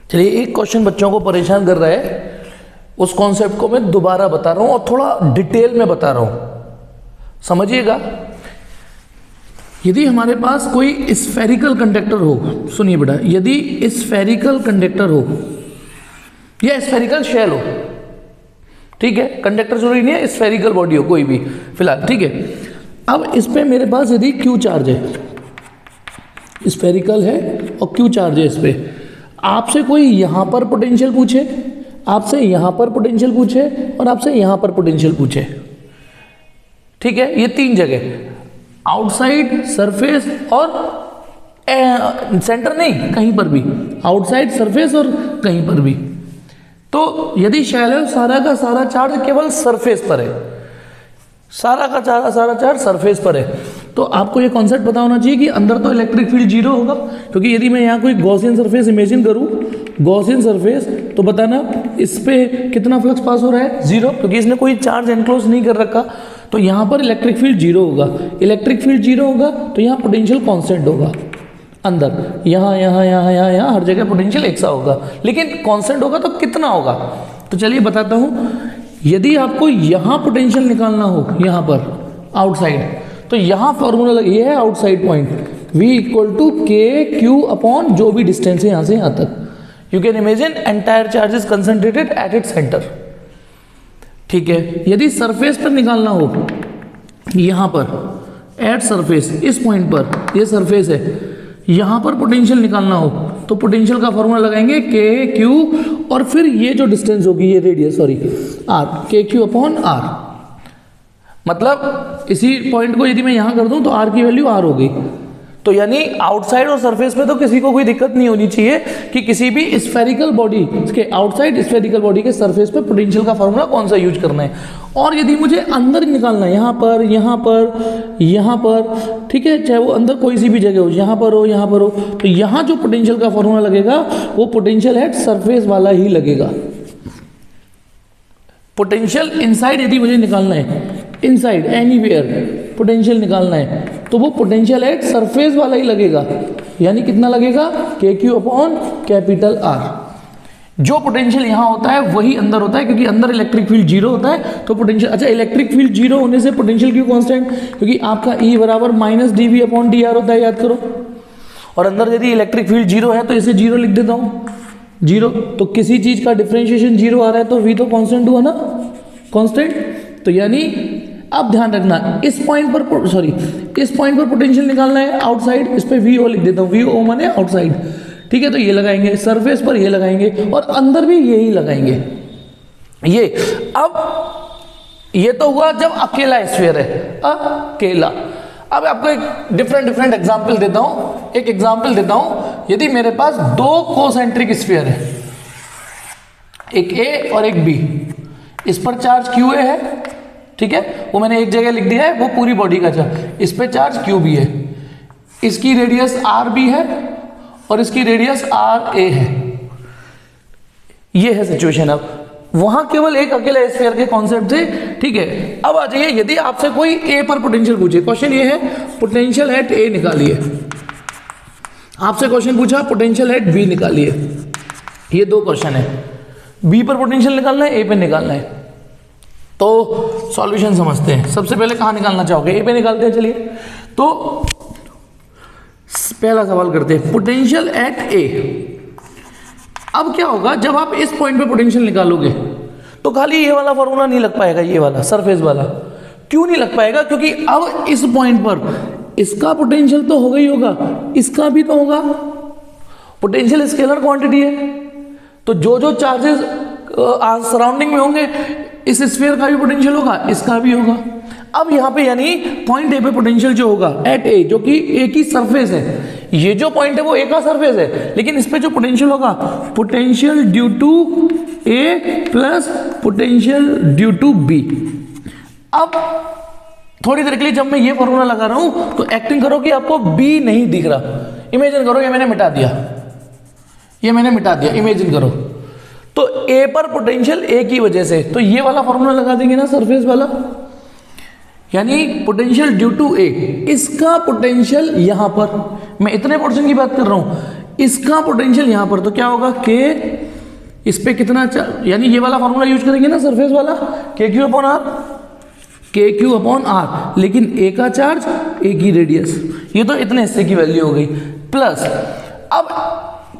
चलिए, एक क्वेश्चन बच्चों को परेशान कर रहा है, उस कॉन्सेप्ट को मैं दोबारा बता रहा हूं और थोड़ा डिटेल में बता रहा हूं, समझिएगा। यदि हमारे पास कोई स्फेरिकल कंडक्टर हो, सुनिए बेटा, यदि स्फेरिकल कंडक्टर हो या स्फेरिकल शेल हो, ठीक है, कंडक्टर जरूरी नहीं है, स्फेरिकल बॉडी हो कोई भी फिलहाल, ठीक है। अब इस पे मेरे पास यदि क्यू चार्ज है, स्फेरिकल है और क्यू चार्ज है इस पे, आपसे कोई यहां पर पोटेंशियल पूछे, आपसे यहां पर पोटेंशियल पूछे और आपसे यहां पर पोटेंशियल पूछे, ठीक है, ये तीन जगह, आउटसाइड, सरफेस और सेंटर नहीं, कहीं पर भी, आउटसाइड, सरफेस और कहीं पर भी। तो यदि शेल है, सारा का सारा चार्ज केवल सरफेस पर है, सारा का सारा चार्ज सरफेस पर है, तो आपको ये कॉन्सेप्ट पता होना चाहिए कि अंदर तो इलेक्ट्रिक फील्ड जीरो होगा, क्योंकि यदि मैं यहाँ कोई गॉसियन सरफेस इमेजिन करूँ, गॉसियन सरफेस, तो बताना इस पे कितना फ्लक्स पास हो रहा है, जीरो, क्योंकि इसने कोई चार्ज एनक्लोज नहीं कर रखा, तो यहाँ पर इलेक्ट्रिक फील्ड जीरो होगा। इलेक्ट्रिक फील्ड जीरो होगा तो यहाँ पोटेंशियल कांस्टेंट होगा, अंदर यहाँ यहाँ यहाँ यहाँ यहाँ हर जगह पोटेंशियल एक सा होगा, लेकिन कांस्टेंट होगा तो कितना होगा। तो चलिए बताता हूँ, यदि आपको यहाँ पोटेंशियल निकालना हो, यहाँ पर आउटसाइड, तो यहाँ फॉर्मूला ये है outside point, V = KQ upon जो भी डिस्टेंस है यहाँ से यहाँ तक। You can imagine entire charge is concentrated at its centre, ठीक है। यदि सरफेस पर निकालना हो, यहाँ पर एट सरफेस, इस पॉइंट पर, ये सरफेस है, यहाँ पर पोटेंशियल निकालना हो तो पोटेंशियल का फॉर्मूला लगाएंगे KQ और फिर ये जो डिस्टेंस होगी, ये radius, sorry R, KQ upon R। मतलब इसी पॉइंट को यदि मैं यहाँ कर दूं तो R की वैल्यू R हो गई। तो यानी आउटसाइड और सरफेस में तो किसी को कोई दिक्कत नहीं होनी चाहिए कि किसी भी स्फेरिकल बॉडी के आउटसाइड, स्फेरिकल बॉडी के सरफेस पे पोटेंशियल का फॉर्मूला कौन सा यूज करना है। और यदि मुझे अंदर निकालना है, यहाँ पर, यहाँ पर, यहाँ पर, ठीक है, चाहे वो अंदर कोई सी भी जगह हो, यहाँ पर हो, यहाँ पर हो, तो यहाँ जो पोटेंशियल का फॉर्मूला लगेगा वो पोटेंशियल एट सरफेस वाला ही लगेगा। पोटेंशियल इनसाइड यदि मुझे निकालना है, इनसाइड एनीवेयर पोटेंशियल निकालना है, तो वो पोटेंशियल एट सरफेस वाला ही लगेगा, यानी कितना लगेगा, KQ अपॉन कैपिटल R। जो पोटेंशियल यहाँ होता है वही अंदर होता है, क्योंकि अंदर इलेक्ट्रिक फील्ड जीरो होता है, तो पोटेंशियल, अच्छा, इलेक्ट्रिक फील्ड जीरो होने से पोटेंशियल क्यों कांस्टेंट, क्योंकि आपका E बराबर -dV अपॉन dr होता है, याद करो। और अंदर यदि इलेक्ट्रिक फील्ड जीरो है तो इसे जीरो लिख देता हूँ, जीरो, तो किसी चीज का डिफरेंशिएशन जीरो आ रहा है तो V तो कांस्टेंट हुआ ना, कांस्टेंट। तो यानी अब ध्यान रखना, इस पॉइंट पर, सॉरी, इस पॉइंट पर पोटेंशियल निकालना है आउटसाइड, इस पे VO लिख देता हूँ, VO माने आउटसाइड, ठीक है। तो ये लगाएंगे, सरफेस पर ये लगाएंगे और अंदर भी यही लगाएंगे। ये अब ये तो हुआ जब अकेला स्फीयर है, अकेला। अब आपको एक डिफरेंट एग्जांपल देता हूं, एक एग्जांपल देता हूं। यदि मेरे पास दो कोसेंट्रिक स्फीयर है, एक A और एक B, इस पर चार्ज QA है, ठीक है, वो मैंने एक जगह लिख दिया है, वो पूरी बॉडी का चार्ज, इस पे चार्ज QB है, इसकी रेडियस RB है और इसकी रेडियस RA है। ये है सिचुएशन। अब वहां केवल एक अकेला स्फीयर के कॉन्सेप्ट थे, ठीक है। अब आ जाइए, यदि आपसे कोई A पर पोटेंशियल पूछे, क्वेश्चन ये है पोटेंशियल एट A निकालिए, आपसे क्वेश्चन पूछा पोटेंशियल एट B निकालिए, ये दो क्वेश्चन है, B पर पोटेंशियल निकालना है, A पे निकालना है। तो सॉल्यूशन समझते हैं। सबसे पहले कहां निकालना चाहोगे, A पे निकालते हैं। चलिए, तो पहला सवाल करते हैं, पोटेंशियल एट A। अब क्या होगा, जब आप इस पॉइंट पे पोटेंशियल निकालोगे तो खाली ये वाला फॉर्मूला नहीं लग पाएगा, ये वाला सरफेस वाला। क्यों नहीं लग पाएगा, क्योंकि अब इस पॉइंट पर इसका पोटेंशियल तो होगा ही होगा, इसका भी तो होगा। पोटेंशियल स्केलर क्वांटिटी है, तो जो जो चार्जेस सराउंडिंग में होंगे, इस स्फीयर का भी पोटेंशियल होगा, इसका भी होगा। अब यहाँ पे यानी पॉइंट A पे पोटेंशियल जो होगा एट A, जो कि A की सरफेस है, ये जो पॉइंट है वो A का सरफेस है, लेकिन इस पे जो पोटेंशियल होगा, potential due to A plus potential due to B। अब थोड़ी देर के लिए जब मैं ये फॉर्मूला लगा रहा हूं तो एक्टिंग करो कि आपको B नहीं दिख रहा। इमेजिन करो ये मैंने मिटा दिया, ये मैंने मिटा दिया, इमेजिन करो। तो A पर पोटेंशियल A की वजह से, तो ये वाला फॉर्मूला लगा देंगे ना, सरफेस वाला, यानी पोटेंशियल ड्यू टू A, इसका पोटेंशियल यहां पर, मैं इतने पोर्शन की बात कर रहा हूं, इसका पोटेंशियल यहां पर, तो क्या होगा के, इस पे कितना, यानी ये वाला फॉर्मूला यूज करेंगे ना सरफेस वाला, के क्यू अपॉन आर, के क्यू अपॉन आर, लेकिन ए का चार्ज ए की रेडियस, ये तो इतने हिस्से की वैल्यू हो गई। प्लस अब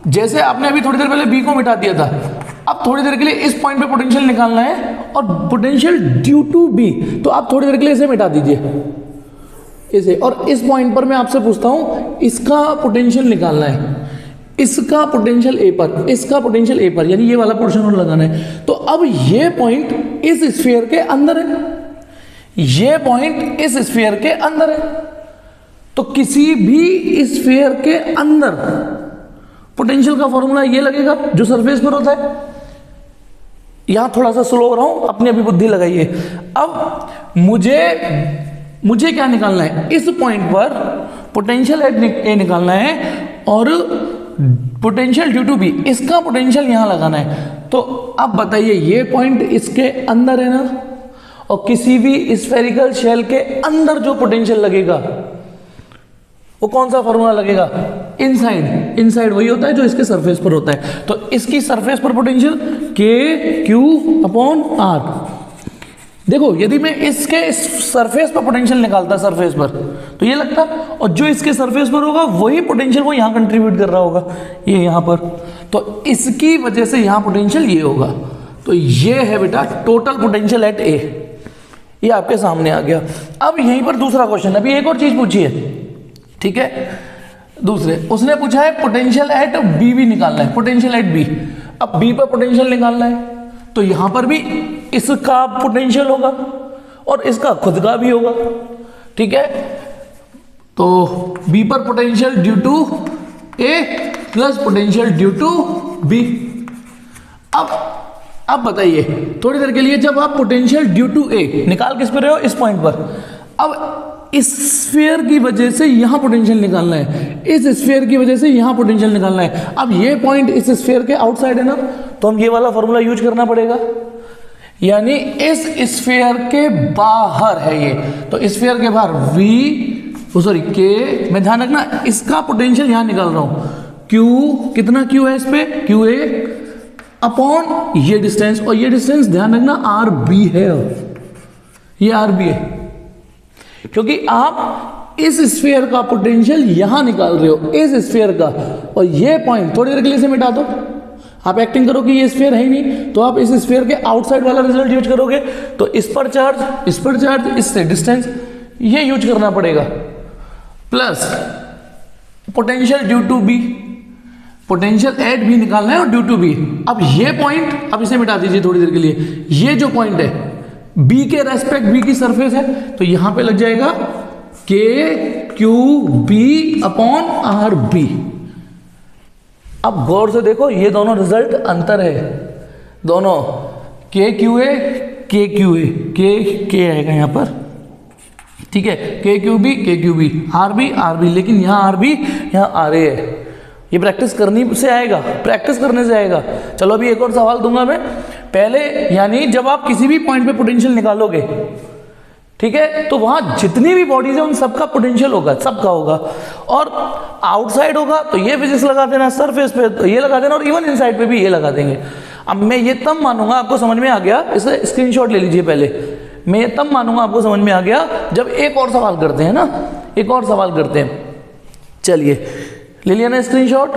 जैसे आपने अभी थोड़ी देर पहले बी को मिटा दिया था, अब थोड़ी देर के लिए इस पॉइंट पे पोटेंशियल निकालना है, और पोटेंशियल ड्यू टू बी, तो आप थोड़ी देर के लिए इसे मिटा दीजिए इसे, और इस पॉइंट पर मैं आपसे पूछता हूं इसका पोटेंशियल निकालना है, इसका पोटेंशियल ए पर, इसका पोटेंशियल ए पर, यानी ये वाला पोर्शन और लगाना है। तो अब ये पॉइंट इस स्फीयर के अंदर है, ये पॉइंट इस स्फीयर के अंदर है, तो किसी भी स्फीयर के अंदर पोटेंशियल का फॉर्मूला ये लगेगा जो सरफेस पर होता है। यहां थोड़ा सा स्लो हो रहा हूं, अपनी अभी बुद्धि लगाइए। अब मुझे क्या निकालना है, इस पॉइंट पर पोटेंशियल एट ए निकालना है, और पोटेंशियल ड्यू टू बी, इसका पोटेंशियल यहां लगाना है। तो अब बताइए, ये पॉइंट इसके अंदर है ना, और किसी भी स्फेरिकल शेल के अंदर जो पोटेंशियल लगेगा वो कौन सा फॉर्मूला लगेगा, इनसाइड। इनसाइड वही होता है जो इसके सरफेस पर होता है। तो इसकी सरफेस पर पोटेंशियल के क्यू अपॉन आर। देखो, यदि मैं इसके सरफेस पर पोटेंशियल निकालता सरफेस पर, तो ये लगता, और जो इसके सरफेस पर होगा वही पोटेंशियल वो यहां कंट्रीब्यूट कर रहा होगा, ये यहां पर, तो इसकी वजह से यहां पोटेंशियल ये होगा। तो ये है बेटा टोटल पोटेंशियल एट ए, ये आपके सामने आ गया। अब यहीं पर दूसरा क्वेश्चन, अभी एक और चीज पूछी है, ठीक है, दूसरे उसने पूछा है पोटेंशियल एट बी भी निकालना है, पोटेंशियल एट बी। अब बी पर पोटेंशियल निकालना है, तो यहां पर भी इसका पोटेंशियल होगा और इसका खुद का भी होगा, ठीक है। तो बी पर potential due to A plus potential due to B. अब बताइए, थोड़ी देर के लिए जब आप पोटेंशियल ड्यू टू ए निकाल किस पे रहे हो, इस पॉइंट पर, अब इस स्फीयर की वजह से यहां पोटेंशियल निकालना है, इस स्फीयर की वजह से यहां पोटेंशियल निकालना है। अब ये पॉइंट इस स्फीयर के आउटसाइड है ना, तो हम ये वाला फॉर्मूला यूज करना पड़ेगा, यानी इस स्फीयर के बाहर है ये, तो स्फीयर के बाहर के, मैं ध्यान रखना इसका पोटेंशियल यहां निकाल रहा हूं, क्यू, कितना क्यू है इस पे, क्यू ए अपॉन ये डिस्टेंस, और ये डिस्टेंस ध्यान रखना आर बी है, ये आर बी है, क्योंकि आप इस स्फीयर का पोटेंशियल यहां निकाल रहे हो, इस स्फीयर का, और ये पॉइंट थोड़ी देर के लिए से मिटा दो, आप एक्टिंग करो कि ये स्फीयर है ही नहीं, तो आप इस स्फीयर के आउटसाइड वाला रिजल्ट यूज करोगे, तो इस पर चार्ज, इससे डिस्टेंस, ये यूज करना पड़ेगा, plus potential due to B, potential at B निकालना है और ड्यू टू बी। अब ये पॉइंट, अब इसे मिटा दीजिए थोड़ी देर के लिए, ये जो पॉइंट है बी के रेस्पेक्ट, बी की सरफेस है, तो यहां पे लग जाएगा K Q B upon R B. अब गौर से देखो, ये दोनों रिजल्ट अंतर है, दोनों के क्यू ए, के आएगा यहां पर, ठीक है, K Q B, R B, लेकिन यहां आर बी, यहां आर ए है। ये प्रैक्टिस करने से आएगा। चलो अभी एक और सवाल दूंगा मैं पहले, यानी जब आप किसी भी पॉइंट पे पोटेंशियल निकालोगे, ठीक है, तो वहां जितनी भी बॉडीज है उन सबका पोटेंशियल होगा, सबका होगा, और आउटसाइड होगा तो ये फिजिक्स लगा देना, सरफेस पे तो ये लगा देना, और इवन इनसाइड पे भी ये लगा देंगे। अब मैं ये तब मानूंगा आपको समझ में आ गया, इसे स्क्रीनशॉट ले लीजिए पहले, मैं ये तब मानूंगा आपको समझ में आ गया जब एक और सवाल करते हैं ना, एक और सवाल करते हैं। चलिए ले लिया ना स्क्रीनशॉट।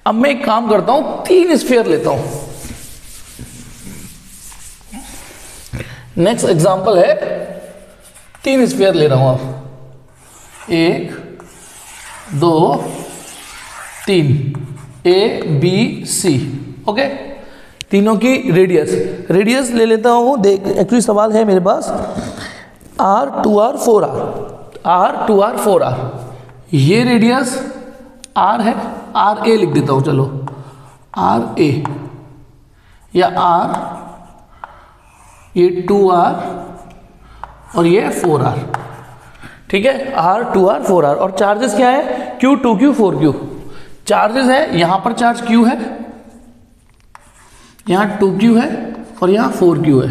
अब मैं एक काम करता हूं, 3 स्फीयर लेता हूं। नेक्स्ट एग्जांपल है, 3 स्फीयर ले रहा हूं आप, 1 2 3, ए बी सी, ओके, तीनों की रेडियस ले लेता हूं। देख, एक्चुअली सवाल है मेरे पास, R 2R 4R, 4R, ये रेडियस R है, आर ए लिख देता हूं, चलो आर ए, या R, ये 2R और ये 4R, ठीक है, R 2R 4R, और चार्जेस क्या है, Q 2Q 4Q, चार्जेस है, यहां पर चार्ज Q है, यहां 2Q है और यहां 4Q है,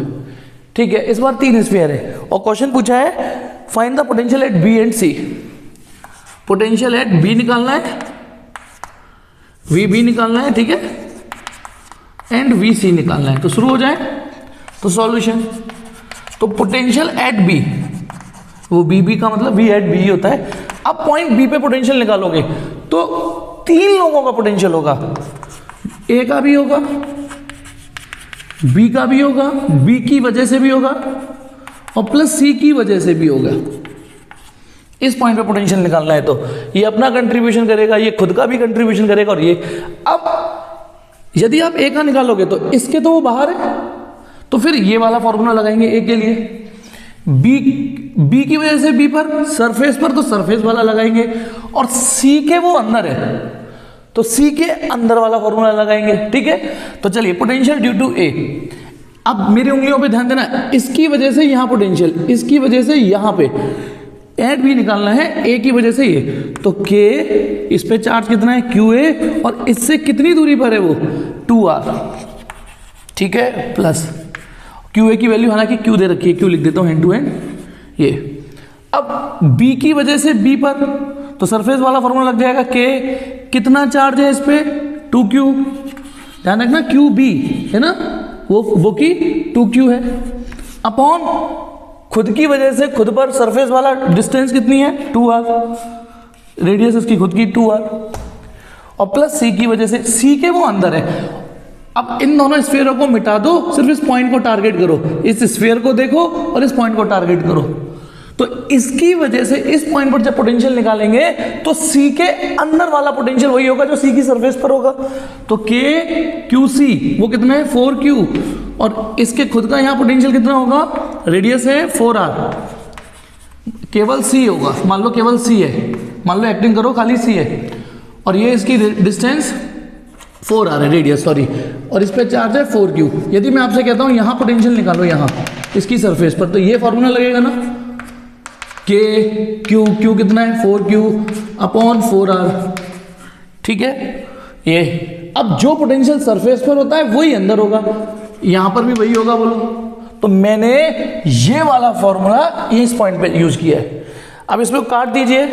ठीक है। इस बार 3 स्फीयर है और क्वेश्चन पूछा है find the potential at B and C. Potential at B निकालना है वी बी निकालना है, ठीक है, एंड वी सी निकालना है। तो शुरू हो जाए। तो सॉल्यूशन, तो पोटेंशियल एट बी, वो बी बी का मतलब वी एट बी होता है। अब पॉइंट बी पे पोटेंशियल निकालोगे तो 3 लोगों का पोटेंशियल होगा, ए का भी होगा, बी का भी होगा, बी की वजह से भी होगा और प्लस सी की वजह से भी होगा। इस पॉइंट पे पोटेंशियल निकालना है तो ये अपना कंट्रीब्यूशन करेगा, ये खुद का भी कंट्रीब्यूशन करेगा और ये। अब यदि आप ए का निकालोगे तो इसके तो वो बाहर है, तो फिर ये वाला फॉर्मूला लगाएंगे ए के लिए। बी की वजह से बी पर, सरफेस पर तो सरफेस वाला लगाएंगे, और सी के वो अंदर है तो सी के अंदर वाला फॉर्मूला लगाएंगे, ठीक है। तो चलिए, पोटेंशियल ड्यू टू ए। अब मेरी उंगलियों पे ध्यान देना, इसकी वजह से यहां पोटेंशियल, इसकी वजह से यहां पे एट भी निकालना है, ए की वजह से ये, तो के, इस पे चार्ज कितना है क्यू ए, और इससे कितनी दूरी पर है वो 2r, ठीक है, प्लस क्यू ए की वैल्यू हालांकि क्यू दे रखी है, क्यू लिख देता हूं हैंड टू हैंड ये। अब बी की वजह से बी पर तो सरफेस वाला फॉर्मूला लग जाएगा, के कितना चार्ज है इस पे 2q, ध्यान रखना क्यू बी है ना, वो की 2q है, अपॉन खुद की वजह से खुद पर सरफेस वाला डिस्टेंस कितनी है 2r, रेडियस इसकी खुद की 2r, और प्लस सी की वजह से, सी के वो अंदर है। अब इन दोनों स्फीयरों को मिटा दो, सिर्फ इस पॉइंट को टारगेट करो, इस स्फीयर को देखो और इस पॉइंट को टारगेट करो। तो इसकी वजह से इस पॉइंट पर जब पोटेंशियल निकालेंगे तो सी के अंदर वाला पोटेंशियल वही होगा जो सी की सरफेस पर होगा। तो के क्यू सी वो कितना है 4q, और इसके खुद का यहां पोटेंशियल कितना होगा, रेडियस है 4r, केवल सी होगा, मान लो केवल सी है, मान लो एक्टिंग करो खाली सी है, और ये इसकी डिस्टेंस 4r है, रेडियस सॉरी, और इस पे चार्ज है 4q। यदि मैं आपसे कहता हूं यहां पोटेंशियल निकालो, यहां इसकी सरफेस पर, तो ये फॉर्मूला लगेगा ना, के क्यू कितना है 4q अपॉन 4r, ठीक है। ये अब जो पोटेंशियल सरफेस पर होता है वही अंदर होगा, यहां पर भी वही होगा, बोलो। तो मैंने ये वाला फॉर्मूला इस पॉइंट पे यूज किया है। अब इसमें काट दीजिए,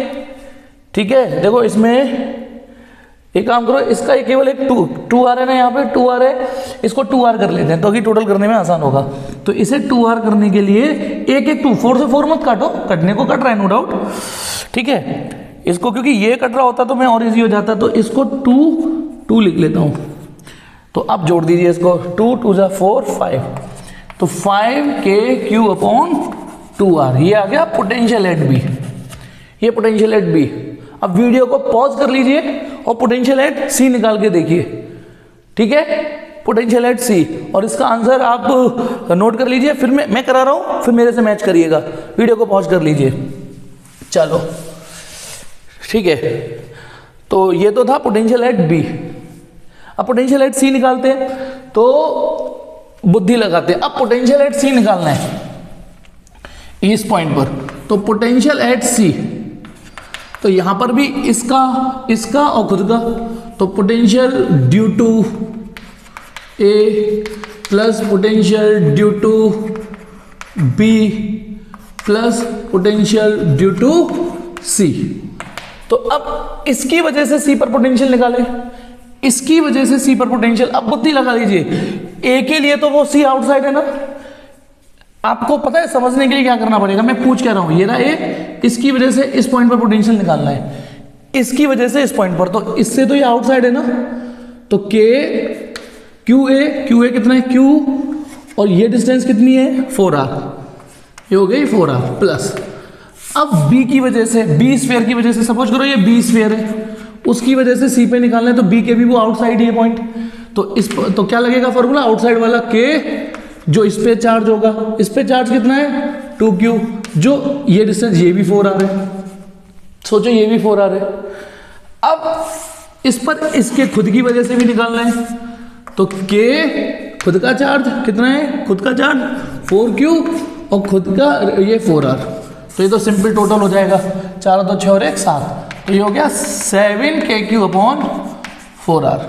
ठीक है। देखो इसमें एक काम करो, इसका केवल एक 2r है ना, यहाँ पे 2r है, इसको 2r कर लेते हैं तो कि टोटल करने में आसान होगा। तो इसे 2r करने के लिए एक 2 4 से 4 मत काटो, कटने को कट रहा है नो डाउट, ठीक है। इसको क्योंकि ये कट रहा होता तो मैं और इजी हो जाता, तो इसको 2 लिख लेता हूं। तो अब जोड़ दीजिए इसको, 2 2 जा 4 5, तो 5kq अपॉन 2r, ये आ गया पोटेंशियल एट बी, ये पोटेंशियल एट बी। अब वीडियो को पॉज कर लीजिए और पोटेंशियल एट सी निकाल के देखिए, ठीक है, पोटेंशियल एट सी, और इसका आंसर आप नोट कर लीजिए, फिर मैं करा रहा हूं, फिर मेरे से मैच करिएगा, वीडियो को पॉज कर लीजिए। चलो ठीक है, तो ये तो था पोटेंशियल एट बी। अब पोटेंशियल एट सी निकालते हैं, तो बुद्धि लगाते हैं। अब पोटेंशियल एट सी निकालना है इस पॉइंट पर, तो पोटेंशियल एट सी, तो यहां पर भी इसका और खुद का, तो potential due to A plus potential due to B plus potential due to C. तो अब इसकी वजह से सी पर पोटेंशियल निकाले, इसकी वजह से सी पर पोटेंशियल। अब बुद्धि लगा लीजिए, ए के लिए तो वो सी आउटसाइड है ना, आपको पता है समझने के लिए क्या करना पड़ेगा, मैं पूछ कह रहा हूं, ये रहा ए, इसकी वजह से इस पॉइंट पर पोटेंशियल निकालना है, इसकी वजह से इस पॉइंट पर, तो इससे तो ये आउटसाइड है ना, तो के क्यू ए कितना है क्यू, और ये डिस्टेंस कितनी है 4r, ये हो गई 4r प्लस। अब बी की वजह से, बी स्फीयर की वजह से, सपोज करो ये बी स्फीयर है, उसकी वजह से सी पे निकालना है, तो बी के भी वो आउटसाइड ही है पॉइंट, तो क्या लगेगा फॉर्मूला, आउटसाइड वाला के, जो इस पे चार्ज होगा, इस पे चार्ज कितना है 2q, जो ये डिस्टेंस ये भी 4r है, सोचो ये भी 4r है। अब इस पर इसके खुद की वजह से भी निकालना है, तो k खुद का चार्ज कितना है, खुद का चार्ज 4q और खुद का ये 4r, तो ये तो सिंपल टोटल हो जाएगा, 4 2 6 और 1 7, तो ये हो गया 7kq अपॉन 4r।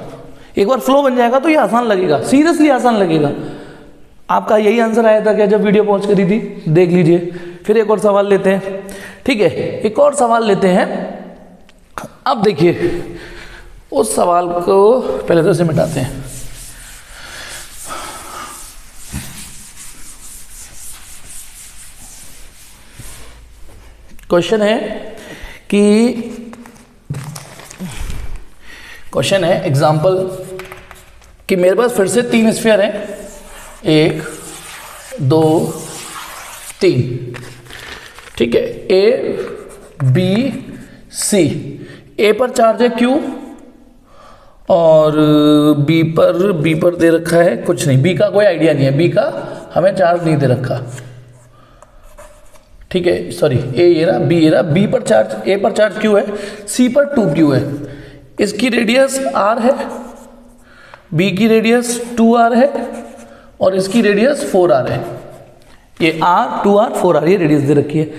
एक बार फ्लो बन जाएगा तो ये आसान लगेगा, सीरियसली आसान लगेगा। आपका यही आंसर आया था क्या जब वीडियो पॉज करी थी, देख लीजिए। फिर एक और सवाल लेते हैं, ठीक है, एक और सवाल लेते हैं। अब देखिए उस सवाल को पहले तो इसे मिटाते हैं। क्वेश्चन है एग्जाम्पल कि मेरे पास फिर से 3 स्फीयर हैं, 1 2 3, ठीक है। ए बी सी, ए पर चार्ज है Q और बी पर दे रखा है कुछ नहीं, बी का कोई आइडिया नहीं है, बी का हमें चार्ज नहीं दे रखा, ठीक है। सॉरी, ए ये रहा, बी ये रहा, बी पर चार्ज, ए पर चार्ज Q है, सी पर 2Q है, इसकी रेडियस R है, बी की रेडियस 2R है और इसकी रेडियस 4R है। ये R 2R 4R ये रेडियस दे रखी है।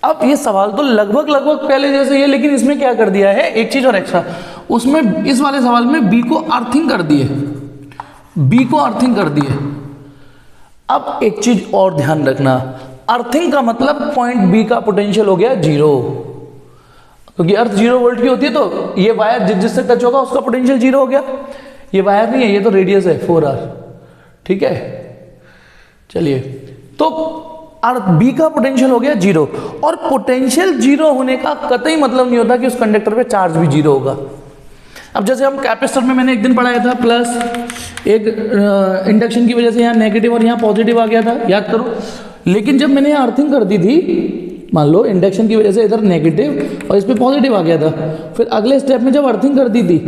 अब ये सवाल तो लगभग पहले जैसे ही है, लेकिन इसमें क्या कर दिया है, एक चीज और एक्स्ट्रा, उसमें इस वाले सवाल में बी को अर्थिंग कर दिए, बी को अर्थिंग कर दिए। अब एक चीज और ध्यान रखना, अर्थिंग का मतलब पॉइंट बी का पोटेंशियल हो गया 0, क्योंकि अर्थ 0 वोल्ट की होती है, तो ये वायर जिससे टच होगा उसका पोटेंशियल 0 हो गया। ये वायर नहीं है, ये तो रेडियस है 4R, ठीक है। चलिए, तो अर्थ बी का पोटेंशियल हो गया 0, और पोटेंशियल 0 होने का कतई मतलब नहीं होता कि उस कंडक्टर पे चार्ज भी 0 होगा। अब जैसे हम कैपेसिटर में मैंने एक दिन पढ़ाया था, प्लस एक इंडक्शन की वजह से यहाँ नेगेटिव और यहाँ पॉजिटिव आ गया था, याद करो। लेकिन जब मैंने यहाँ अर्थिंग कर दी थी, मान लो इंडक्शन की वजह से इधर नेगेटिव और इस पे पॉजिटिव आ गया था, फिर अगले स्टेप में जब अर्थिंग कर दी थी,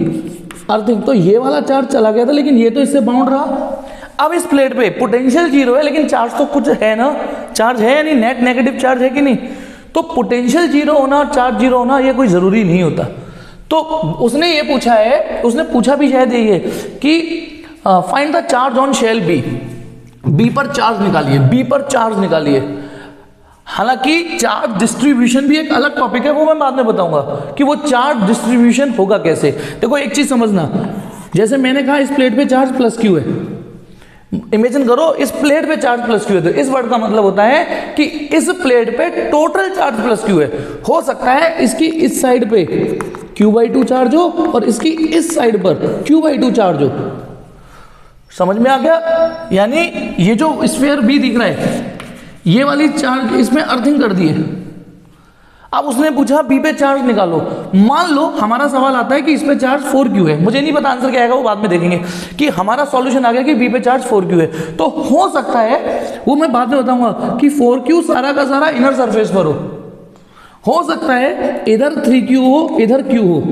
अर्थिंग, तो ये वाला चार्ज चला गया था, लेकिन ये तो इससे बाउंड रहा। अब इस प्लेट पे पोटेंशियल 0 है, लेकिन चार्ज तो कुछ है ना, चार्ज है या नहीं, नेट नेगेटिव चार्ज है कि नहीं। तो पोटेंशियल 0 होना और चार्ज 0 होना ये कोई जरूरी नहीं होता। तो उसने ये पूछा है, उसने पूछा भी शायद ये कि find the charge on shell B, B पर चार्ज निकालिए, बी पर चार्ज निकालिए। हालांकि चार्ज डिस्ट्रीब्यूशन भी एक अलग टॉपिक है, वो मैं बाद में बताऊंगा कि वो चार्ज डिस्ट्रीब्यूशन होगा कैसे। देखो एक चीज समझना, जैसे मैंने कहा इस प्लेट पे चार्ज प्लस Q है, इमेजिन करो इस प्लेट पे चार्ज प्लस Q है, तो इस वर्ड का मतलब होता है कि इस प्लेट पे टोटल चार्ज प्लस Q है। हो सकता है इसकी इस साइड पे Q/2 चार्ज हो और इसकी इस साइड पर Q/2 चार्ज हो। समझ में आ गया? यानी ये जो स्फीयर बी दिख रहा है, ये वाली चार्ज इसमें अर्थिंग कर दी है। अब उसने पूछा बी पे चार्ज निकालो। मान लो हमारा सवाल आता है कि इस पे चार्ज 4Q है, मुझे नहीं पता आंसर क्या आएगा, वो बाद में देखेंगे। कि हमारा सॉल्यूशन आ गया कि बी पे चार्ज 4Q है, तो हो सकता है, वो मैं बाद में बताऊंगा, कि 4Q सारा का सारा इनर सरफेस पर हो सकता है इधर 3Q हो, इधर Q हो।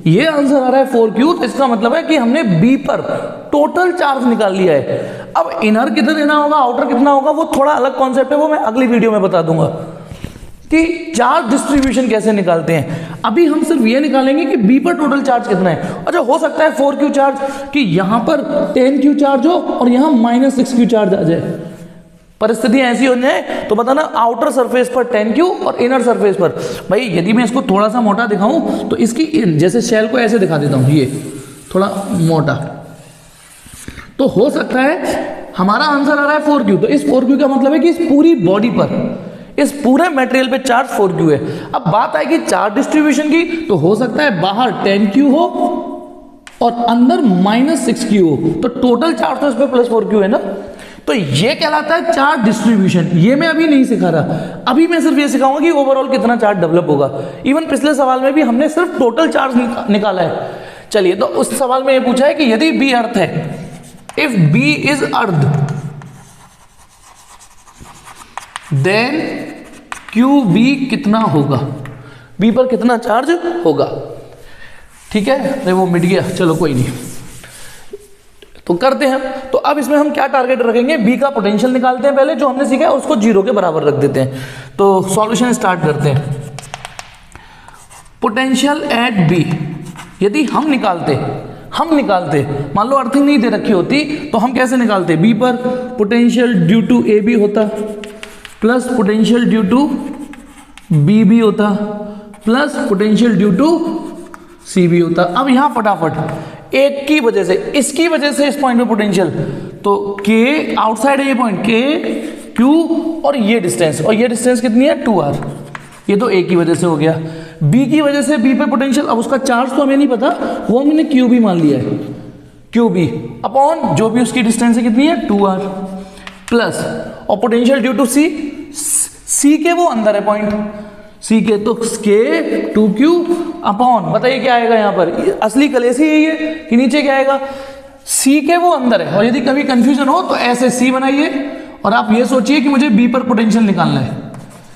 ये आंसर आ रहा है 4Q, तो इसका मतलब है कि हमने बी पर टोटल चार्ज निकाल लिया है। अब इनर कितना देना होगा, आउटर कितना होगा, वो थोड़ा अलग कॉन्सेप्ट है, वो मैं अगली वीडियो में बता दूंगा कि चार्ज डिस्ट्रीब्यूशन कैसे निकालते हैं। अभी हम सिर्फ ये निकालेंगे कि बी पर टोटल चार्ज कितना है। अच्छा, हो सकता है 4Q चार्ज, कि यहां पर 10Q चार्ज हो और यहां -6Q चार्ज आ जाए। परिस्थिति ऐसी हो जाए तो बताना, आउटर सरफेस पर 10Q और इनर सरफेस पर। भाई यदि मैं इसको थोड़ा सा मोटा दिखाऊं तो इसकी जैसे शेल को ऐसे दिखा देता हूं, ये थोड़ा मोटा, तो हो सकता है हमारा आंसर आ रहा है 4Q। तो इस 4Q का मतलब है कि इस पूरी बॉडी पर, इस पूरे मटेरियल पे चार्ज 4Q है। अब बात आएगी चार्ज डिस्ट्रीब्यूशन की, तो हो सकता है बाहर 10Q हो और अंदर -6Q हो, तो टोटल चार्ज तो इस पे +4Q है ना। तो ये कहलाता है चार्ज डिस्ट्रीब्यूशन। ये मैं अभी नहीं सिखा रहा, अभी मैं सिर्फ ये सिखाऊंगा कि ओवरऑल कितना चार्ज डेवलप होगा। इवन पिछले सवाल में भी हमने सिर्फ टोटल चार्ज निकाला है। चलिए, तो उस सवाल में ये पूछा है कि यदि बी अर्थ है, if B is earth, then QB कितना होगा, बी पर कितना चार्ज होगा। ठीक है, नहीं वो मिट गया, चलो कोई नहीं, तो करते हैं। तो अब इसमें हम क्या टारगेट रखेंगे, बी का पोटेंशियल निकालते हैं पहले, जो हमने सीखा है उसको 0 के बराबर रख देते हैं। तो सॉल्यूशन स्टार्ट करते हैं। पोटेंशियल एट बी यदि हम निकालते, मान लो अर्थिंग नहीं दे रखी होती, तो हम कैसे निकालते, बी पर potential due to A B होता, plus potential due to B B होता, plus potential due to C B होता। अब यहां फटाफट एक की वजह से, इसकी वजह से इस पॉइंट पे पोटेंशियल, तो के आउटसाइड है ये पॉइंट, के क्यू और ये डिस्टेंस कितनी है 2r, ये तो एक की वजह से हो गया। बी की वजह से बी पे पोटेंशियल, अब उसका चार्ज तो हमें नहीं पता, वो हमने क्यू बी मान लिया है, क्यू बी अपॉन जो भी उसकी डिस्टेंस है कितनी है 2r प्लस, और पोटेंशियल ड्यू टू सी, सी के वो अंदर है पॉइंट, सी के तो के 2q अपॉन, बताइए क्या आएगा यहाँ पर, असली कलेसी है ये कि नीचे क्या आएगा, सी के वो अंदर है। और यदि कभी कंफ्यूजन हो तो ऐसे सी बनाइए और आप ये सोचिए कि मुझे बी पर पोटेंशियल निकालना है,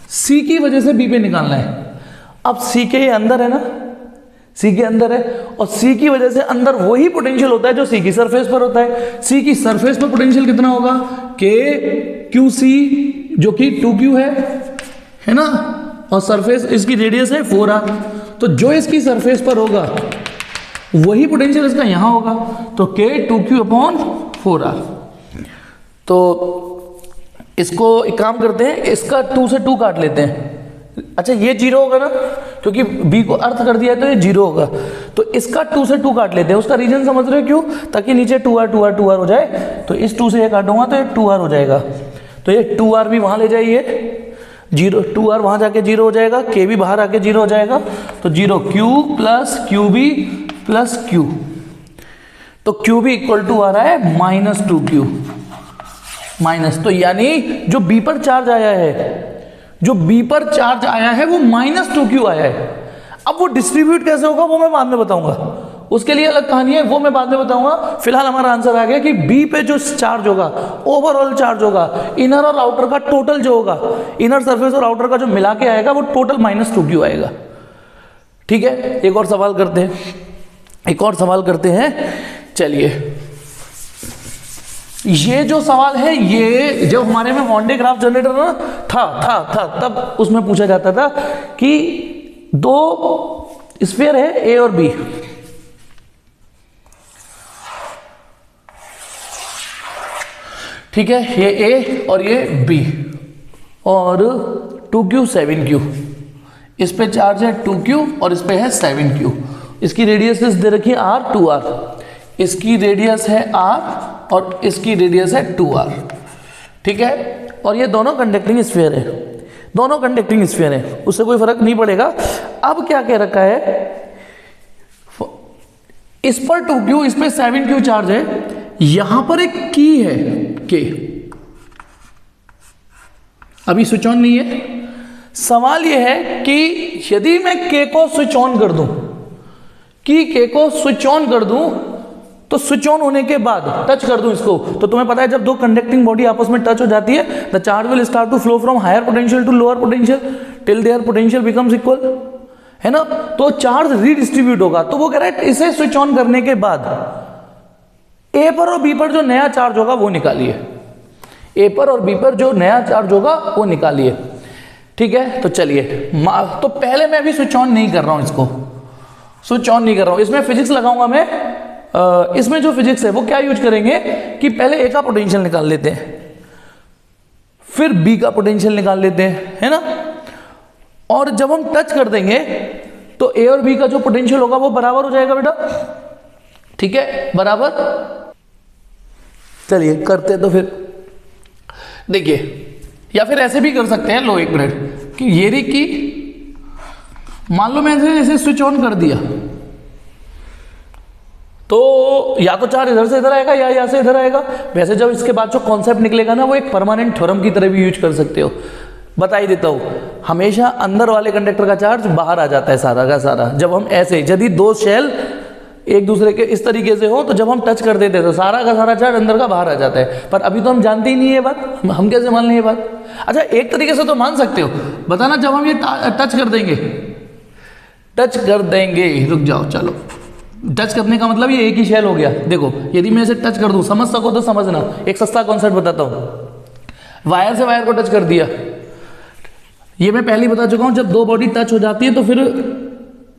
सी की वजह से बी पे निकालना है। अब सी के अंदर है ना, सी के अंदर है, और सी की वजह से अंदर वही पोटेंशियल होता है जो सी की सरफेस पर होता है। सी की सरफेस पर पोटेंशियल कितना होगा, के क्यू सी जो कि 2q है ना, और सरफेस इसकी रेडियस है 4r, तो जो इसकी सरफेस पर होगा वही पोटेंशियल इसका यहां होगा, तो k 2q अपॉन 4r। तो इसको एक काम करते हैं, इसका 2 से 2 काट लेते हैं। अच्छा ये 0 होगा ना, क्योंकि b को अर्थ कर दिया है तो ये 0 होगा, तो इसका 2 से 2 काट लेते हैं। उसका रीजन समझ रहे हो क्यों, ताकि नीचे 2r हो जाए, तो इस 2 से ये काटूंगा तो ये 2r हो जाएगा, तो ये 2r भी वहां ले जाइए, 2r वहां जाके 0 हो जाएगा, k भी बाहर आके 0 हो जाएगा, तो 0q plus qb plus q, तो qb इक्वल टू आ रहा है -2q माइनस, तो यानी जो b पर चार्ज आया है, जो b पर चार्ज आया है वो -2q आया है। अब वो डिस्ट्रीब्यूट कैसे होगा वो मैं बाद में बताऊंगा, उसके लिए अलग कहानी है, वो मैं बाद में बताऊंगा। फिलहाल हमारा आंसर आ गया कि b पे जो चार्ज होगा, ओवरऑल चार्ज होगा, इनर और आउटर का टोटल जो होगा, इनर सरफेस और आउटर का जो मिला के आएगा वो टोटल -2q आएगा। ठीक है, एक और सवाल करते हैं, चलिए ये जो सवाल है, ये जो हमारे में वन डे ग्राफ जनरेटर ना था तब उसमें पूछा जाता था कि 2 स्फीयर है ए और बी, ठीक है, ये ए और ये बी, और 2q 7q, इस पे चार्ज है 2q और इस पे है 7q। इसकी रेडियस दे रखी है r 2r, इसकी रेडियस है r और इसकी रेडियस है 2r, ठीक है, और ये दोनों कंडक्टिंग स्फीयर है, उससे कोई फर्क नहीं पड़ेगा। अब क्या कह रखा है, इस पर 2q, इस पे 7q चार्ज है, यहां पर एक की है k, अभी स्विच ऑन नहीं है। सवाल यह है कि यदि मैं k को स्विच ऑन कर दूं, तो स्विच ऑन होने के बाद टच कर दूं इसको, तो तुम्हें पता है जब दो कंडक्टिंग बॉडी आपस में टच हो जाती है, the charge will start to flow from higher potential to lower potential till their potential becomes equal, है ना, तो चार्ज रीडिस्ट्रीब्यूट होगा। तो वो कह रहा है इसे स्विच ऑन करने के बाद ए पर और बी पर जो नया चार्ज होगा वो निकालिए, ए पर और बी पर जो नया चार्ज होगा वो निकालिए, ठीक है। तो चलिए, तो पहले मैं अभी स्विच ऑन नहीं कर रहा हूं, इसमें फिजिक्स लगाऊंगा मैं। इसमें जो फिजिक्स है वो क्या यूज करेंगे कि पहले ए का पोटेंशियल निकाल लेते हैं, फिर बी का पोटेंशियल निकाल लेते हैं, है ना, और जब हम टच कर देंगे तो ए और बी का जो पोटेंशियल होगा वो बराबर हो जाएगा बेटा, ठीक है, बराबर। चलिए करते तो फिर देखिए, या फिर ऐसे भी कर सकते हैं, लो एक मिनट, कि ये री की मान लो मैंने ऐसे स्विच ऑन कर दिया, तो या तो चार्ज इधर से इधर आएगा या यहाँ से इधर आएगा। वैसे जब इसके बाद जो कॉन्सेप्ट निकलेगा ना, वो एक परमानेंट थ्योरम की तरह भी यूज कर सकते हो। बता ही देता हूं, हमेशा अंदर वाले कंडक्टर का चार्ज बाहर आ जाता है सारा का सारा। जब हम ऐसे, यदि दो शेल एक दूसरे के इस तरीके से हो, तो जब हम टच कर देते हैं तो सारा का सारा चार्ज अंदर का बाहर आ जाता है। पर अभी तो हम जानते ही नहीं है ये बात, हम कैसे मान लें ये बात? अच्छा, एक तरीके से तो मान सकते हो, बताना, जब हम ये टच कर देंगे, रुक जाओ, चलो, टच करने का मतलब ये एक ही शेल हो गया। देखो, यदि मैं इसे टच कर दूं, समझ सको तो समझना, एक सस्ता कॉन्सेप्ट बताता हूं। वायर से वायर को टच कर दिया, ये मैं पहले ही बता चुका हूं, जब दो बॉडी टच हो जाती है तो फिर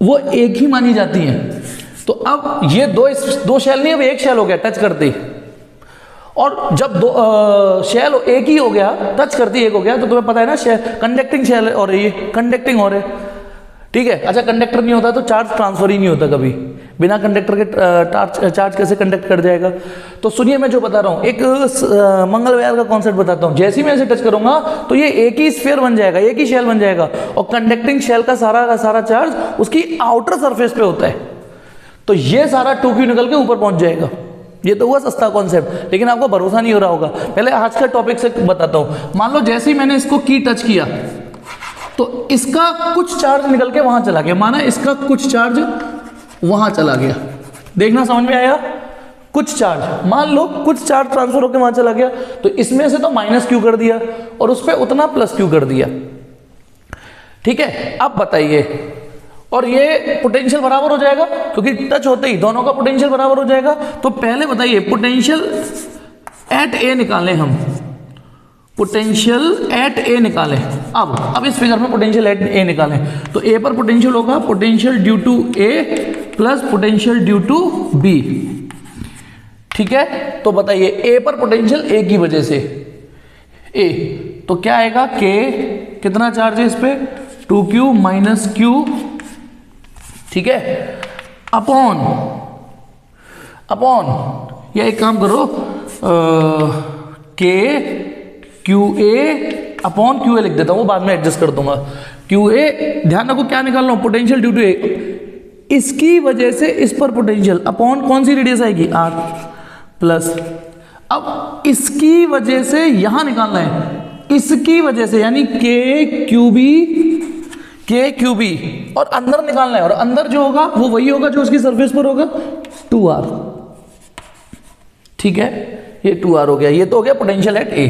वो एक ही मानी जाती है। तो अब ये दो शेल नहीं, अब एक शेल हो गया टच करते ही, और जब दो शेल एक ही हो गया, टच करते ही एक हो गया, तो तुम्हें पता है ना, कंडक्टिंग शेल और ये कंडक्टिंग हो रहे, ठीक है। अच्छा, कंडक्टर नहीं होता तो चार्ज ट्रांसफर ही नहीं होता कभी, बिना कंडक्टर के चार्ज कैसे कंडक्ट कर जाएगा। तो सुनिए मैं जो बता रहा हूँ, एक मंगलवार का कॉन्सेप्ट बताता हूँ। जैसे ही मैं इसे टच करूंगा तो ये एक ही स्फीयर बन जाएगा, एक ही शेल बन जाएगा, और कंडक्टिंग शेल का सारा चार्ज उसकी आउटर सरफेस पे होता है। तो ये सारा 2q निकल के ऊपर पहुंच जाएगा। ये तो हुआ सस्ता कॉन्सेप्ट, लेकिन आपको भरोसा नहीं हो रहा होगा। पहले आज का टॉपिक से बताता हूं। मान लो जैसे ही मैंने इसको की टच किया तो इसका कुछ चार्ज निकल के वहां चला गया, माना इसका कुछ चार्ज वहां चला गया। देखना समझ में आया? कुछ चार्ज, मान लो कुछ चार्ज ट्रांसफर होकर वहां चला गया, तो इसमें से तो -q कर दिया और उस पर उतना +q कर दिया। ठीक है, अब बताइए, और ये पोटेंशियल बराबर हो जाएगा क्योंकि टच होते ही दोनों का पोटेंशियल बराबर हो जाएगा। तो पहले बताइए पोटेंशियल एट ए निकालें हम, पोटेंशियल एट ए निकालें। अब इस फिगर में पोटेंशियल एट ए निकालें तो ए पर पोटेंशियल होगा potential due to A plus potential due to B. ठीक है, तो बताइए ए पर पोटेंशियल ए की वजह से ए, तो क्या आएगा के, कितना चार्ज है इस पे 2q माइनस q, ठीक है, अपॉन या एक काम करो के Q A upon Q A लिख देता हूं, वो बाद में एडजस्ट कर दूंगा। क्यू ए, ध्यान रखो क्या निकाल रहा हूं, पोटेंशियल ड्यू टू ए, इसकी वजह से इस पर पोटेंशियल अपॉन कौन सी रेडियस आएगी r प्लस, अब इसकी वजह से यहां निकालना है, इसकी वजह से यानी के क्यू बी और अंदर निकालना है, और अंदर जो होगा वो वही होगा जो उसकी सरफेस पर होगा 2r। ठीक है, ये 2r हो गया। ये तो हो गया potential at A,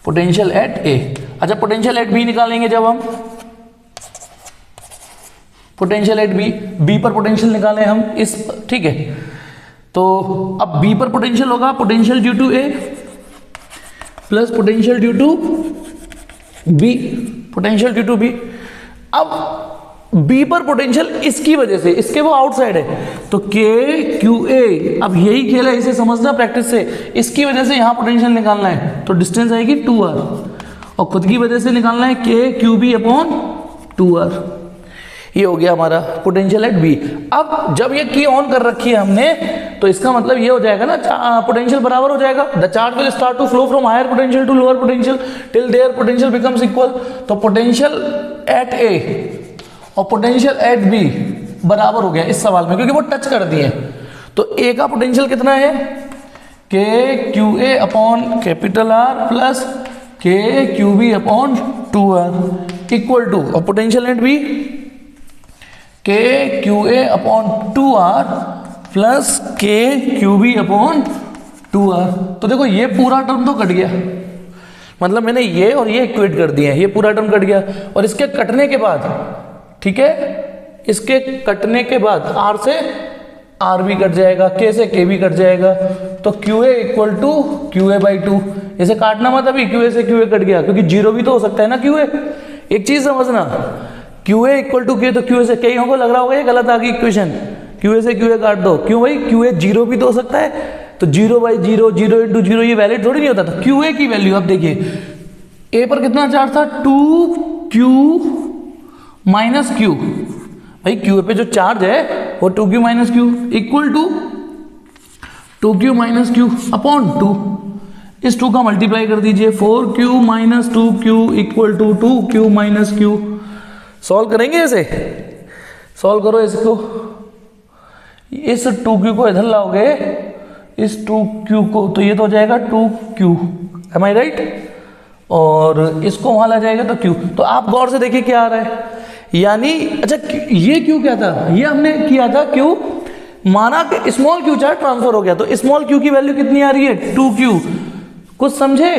potential at A. अच्छा, पोटेंशियल एट बी निकालेंगे जब हम, पोटेंशियल एट बी पर पोटेंशियल निकालें हम इस, ठीक है, तो अब बी पर पोटेंशियल होगा potential due to A plus potential due to B, potential due to B. अब बी पर पोटेंशियल इसकी वजह से, इसके वो आउटसाइड है, तो के क्यू ए, अब यही खेल है, इसे समझना प्रैक्टिस से। इसकी वजह से यहां पोटेंशियल निकालना है तो डिस्टेंस आएगी 2r, और खुद की वजह से निकालना है K Q B upon 2r। ये हो गया हमारा पोटेंशियल एट बी। अब जब ये की ऑन कर रखी है हमने, तो इसका मतलब ये हो जाएगा ना, पोटेंशियल बराबर हो जाएगा, the charge will start to flow from higher potential to lower potential till their potential becomes equal. तो पोटेंशियल एट ए और पोटेंशियल एट बी बराबर हो गया इस सवाल में, क्योंकि वो टच कर दिए। तो ए का पोटेंशियल कितना है, K Q A upon capital R plus K Q B upon 2r equal to, और potential at B K Q A upon 2r plus K Q B upon 2r। तो देखो ये पूरा टर्म तो कट गया, मतलब मैंने ये और ये इक्वेट कर दिए हैं, ये पूरा टर्म कट गया। और इसके कटने के बाद, ठीक है, इसके कटने के बाद r से r भी कट जाएगा, k से k भी कट जाएगा, तो qa equal to qa by 2। इसे काटना मत अभी, qa से qa कट गया, क्योंकि जीरो भी तो हो सकता है ना qa। एक चीज समझना, qa इक्वल टू k, तो qa से k होगा, लग रहा होगा ये गलत आ गई इक्वेशन, qa से qa काट दो, क्यों भाई, qa जीरो भी तो हो सकता है, तो 0 बाई 0, 0 इंटू 0 ये वैलिड थोड़ी नहीं होता। तो qa की वैल्यू अब देखिए, a पर कितना चार्ज था 2q माइनस q, भाई qa पे जो चार्ज है वो 2q minus q equal to 2q minus q upon 2, इस 2 का मल्टीप्लाई कर दीजिए, 4q minus 2q equal to 2q minus q। Solve करेंगे इसे, सॉल्व करो इसको, इस 2q को इधर लाओगे, इस 2q को, तो ये तो हो जाएगा 2q, एम आई राइट, और इसको वहां ला जाएगा तो q। तो आप गौर से देखिए क्या आ रहा है, यानी अच्छा ये q क्या था, ये हमने किया था q, माना कि स्मॉल q चार्ज ट्रांसफर हो गया, तो स्मॉल q की वैल्यू कितनी आ रही है 2q। कुछ समझे,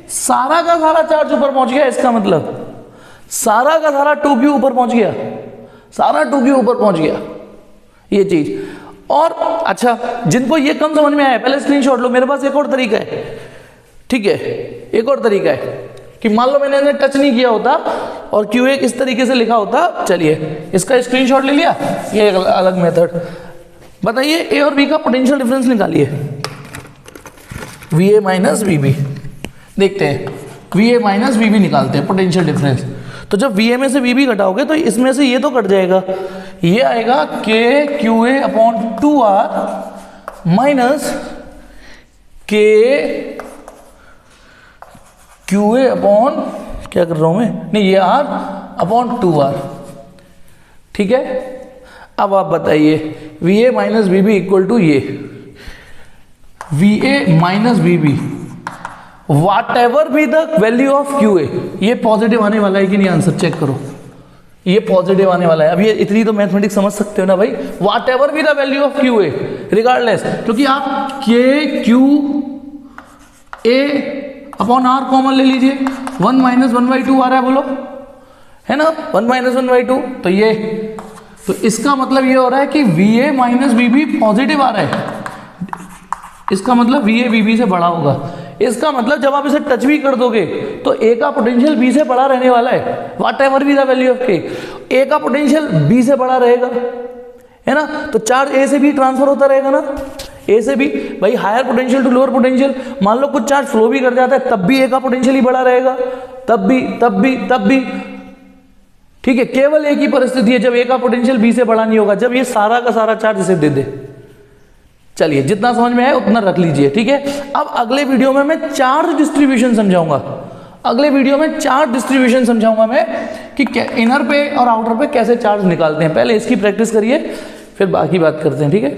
सारा का सारा चार्ज ऊपर पहुंच गया, इसका मतलब सारा का सारा 2q ऊपर पहुंच गया, सारा 2q ऊपर पहुंच गया, ये चीज। और अच्छा, जिनको ये कम समझ में आया पहले स्क्रीनशॉट लो, मेरे पास एक और तरीका है, ठीक है, एक और तरीका है कि मान लो मैंने इन्हें टच नहीं किया होता और qa इस तरीके से लिखा होता, चलिए इसका स्क्रीनशॉट ले लिया, ये एक अलग मेथड। बताइए ए और बी का पोटेंशियल डिफरेंस निकालिए, va माइनस vb, देखते हैं va माइनस vb निकालते हैं पोटेंशियल डिफरेंस। तो जब वी ए में से वी बी घटाओगे तो इसमें से ये तो कट जाएगा, ये आएगा के Q A upon 2r minus के क्यू ए अपॉन, क्या कर रहा हूं मैं, नहीं ये r अपॉन 2r। ठीक है, अब आप बताइए V A minus V B equal to ये V A minus V B whatever be the value of Q A. ये पॉजिटिव आने वाला है कि नहीं, आंसर चेक करो, ये पॉजिटिव आने वाला है। अब ये इतनी तो मैथमेटिक्स समझ सकते हो ना भाई, whatever be the value of Q A regardless, क्योंकि आप K Q A upon R common ले लीजिए, 1 माइनस 1/2 आ रहा है, बोलो है ना, 1 माइनस 1/2, तो ये, तो इसका मतलब ये हो रहा है कि V A minus V B positive आ रहा है, इसका मतलब वी ए वी बी से बड़ा होगा। इसका मतलब जब आप इसे टच भी कर दोगे तो ए का पोटेंशियल बी से बड़ा रहने वाला है, whatever be the value of K, A का पोटेंशियल बी से बड़ा रहेगा, है ना, तो चार्ज ए से भी ट्रांसफर होता रहेगा ना, ए से भी, भाई higher potential to lower potential, मान लो कुछ चार्ज फ्लो भी कर जाता है तब भी ए का पोटेंशियल ही बड़ा रहेगा, तब भी, ठीक है। केवल एक ही परिस्थिति है जब ए का पोटेंशियल बी से बड़ा नहीं होगा, जब ये सारा का सारा चार्ज इसे दे दे। चलिए, जितना समझ में आया उतना रख लीजिए, ठीक है। अब अगले वीडियो में मैं चार्ज डिस्ट्रीब्यूशन समझाऊंगा, अगले वीडियो में चार्ज डिस्ट्रीब्यूशन समझाऊंगा मैं कि इनर पे और आउटर पे कैसे चार्ज निकालते हैं। पहले इसकी प्रैक्टिस करिए, फिर बाकी बात करते हैं, ठीक है।